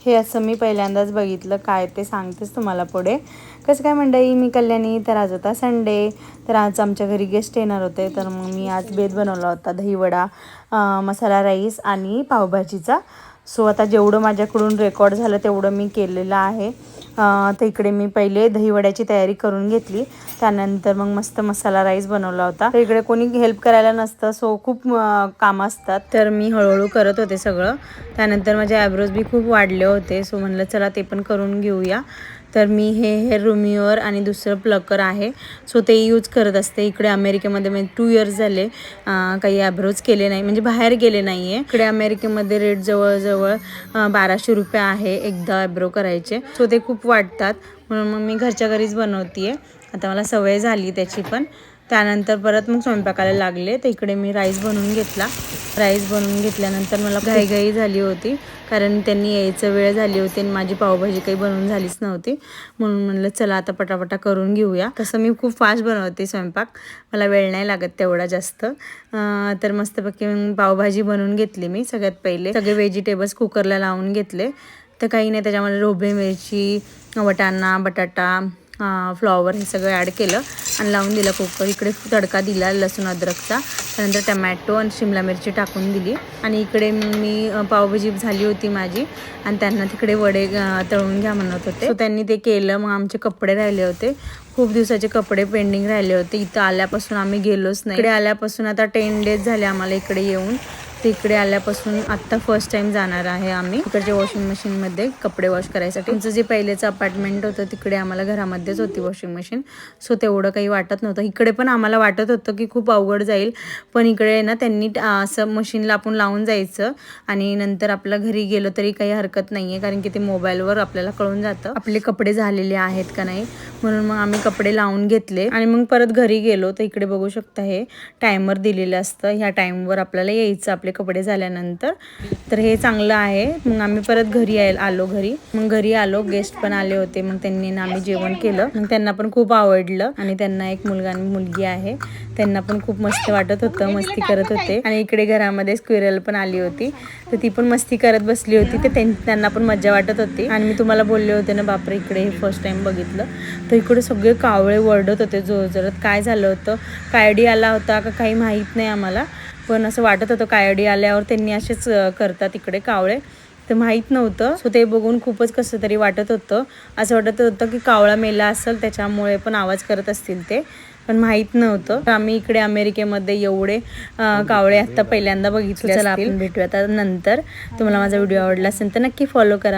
हे असं मी पहिल्यांदाच बघितलं, काय ते सांगतेच तुम्हाला पुढे. कसं काय मंडळी, मी कल्याणी. तर आज होता संडे, तर आज आमच्या घरी गेस्ट येणार होते, तर मग मी आज बेत बनवला होता, दहीवडा, मसाला राईस आणि पावभाजीचा. सो आता जेवढं माझ्याकडून रेकॉर्ड झालं तेवढं मी केलेलं आहे. तर इकडे मी पहिले दहीवड्याची तयारी करून घेतली, त्यानंतर मग मस्त मसाला राईस बनवला होता. तर इकडे कोणी हेल्प करायला नसतं, सो खूप कामं असतात, तर मी हळूहळू करत होते सगळं. त्यानंतर माझे आयब्रोज बी खूप वाढले होते, सो म्हणलं चला ते पण करून घेऊया. तर मी हे हेअर रिम्यूअर आणि दुसरं प्लकर आहे, सो ते यूज करत असते. इकडे अमेरिकेमध्ये मी 2 इयर्स झाले काही आयब्रोज केले नाही, म्हणजे बाहेर गेले नाही आहे. इकडे अमेरिकेमध्ये रेट जवळजवळ 1200 रुपये आहे एकदा आयब्रो करायचे, सो ते खूप वाटतात. म्हणून मग मी घरच्या घरीच बनवते आहे. आता मला सवय झाली त्याची पण. त्यानंतर परत मग स्वयंपाकाला लागले, तर इकडे मी राईस बनवून घेतला. राईस बनवून घेतल्यानंतर मला घाईघाई झाली होती, कारण त्यांनी यायचं वेळ झाली होती आणि माझी पावभाजी काही बनवून झालीच नव्हती. म्हणून म्हणलं चला आता पटापटा करून घेऊया. तसं मी खूप फास्ट बनवते स्वयंपाक, मला वेळ नाही लागत तेवढा जास्त. तर मस्तपैकी पावभाजी बनवून घेतली मी. सगळ्यात पहिले सगळे व्हेजिटेबल्स कुकरला लावून घेतले. तर काही नाही, त्याच्यामध्ये ढोबळी मिरची, वाटाणा, बटाटा, फ्लॉवर हे सगळं ॲड केलं आणि लावून दिलं कुकर. इकडे तडका दिला लसूण अद्रकचा, त्यानंतर टमॅटो आणि शिमला मिरची टाकून दिली. आणि इकडे मी पावभाजी झाली होती माझी, आणि त्यांना तिकडे वडे तळून घ्या म्हणत होते, सो त्यांनी ते केलं. मग आमचे कपडे राहिले होते, खूप दिवसाचे कपडे पेंडिंग राहिले होते. इथं आल्यापासून आम्ही गेलोच नाही. इकडे आल्यापासून आता 10 days झाले आम्हाला इकडे येऊन. तिकडे आल्यापासून आत्ता फर्स्ट टाईम जाणार आहे आम्ही इकडच्या वॉशिंग मशीनमध्ये कपडे वॉश करायसाठी. आमचं जे पहिलेचं अपार्टमेंट होतं तिकडे आम्हाला घरामध्येच होती वॉशिंग मशीन, सो तेवढं काही वाटत नव्हतं. इकडे पण आम्हाला वाटत होतं की खूप अवघड जाईल, पण इकडे ना त्यांनी असं मशीनला आपण लावून जायचं आणि नंतर आपल्या घरी गेलो तरी काही हरकत नाही आहे, कारण की ते मोबाईलवर आपल्याला कळून जातं आपले कपडे झालेले आहेत का नाही. म्हणून मग आम्ही कपडे लावून घेतले आणि मग परत घरी गेलो. तर इकडे बघू शकता हे टायमर दिलेलं असतं, ह्या टाईमवर आपल्याला यायचं आपले कपडे झाल्यानंतर. तर हे चांगलं आहे. मग आम्ही परत घरी आलो. मग घरी आलो, गेस्ट पण आले होते, मग त्यांनी ना आम्ही जेवण केलं. मग त्यांना पण खूप आवडलं आणि त्यांना एक मुलगा आणि मुलगी आहे, त्यांना पण खूप मस्त वाटत होतं, मस्ती करत होते. आणि इकडे घरामध्ये स्क्विरल पण आली होती, तर ती पण मस्ती करत बसली होती, तर त्यांना पण मजा वाटत होती. आणि मी तुम्हाला बोलले होते ना, बापरे इकडे हे फर्स्ट टाइम बघितलं, तर इकडे सगळे कावळे वरडत होते जोरजोरात. काय झालं होतं, कायडी आला होता का काही माहीत नाही आम्हाला, पण असं वाटत होतं कायडी आल्यावर त्यांनी असेच करतात इकडे कावळे, तर माहीत नव्हतं. सो ते बघून खूपच कसं तरी वाटत होतं. असं वाटत होतं की कावळा मेला असेल त्याच्यामुळे पण आवाज करत असतील ते, पण माहीत नव्हतं. आम्ही इकडे अमेरिकेमध्ये एवढे कावळे आत्ता पहिल्यांदा बघितले. चला आपण भेटूया आता नंतर. तुम्हाला माझा व्हिडिओ आवडला असेल तर नक्की फॉलो करा.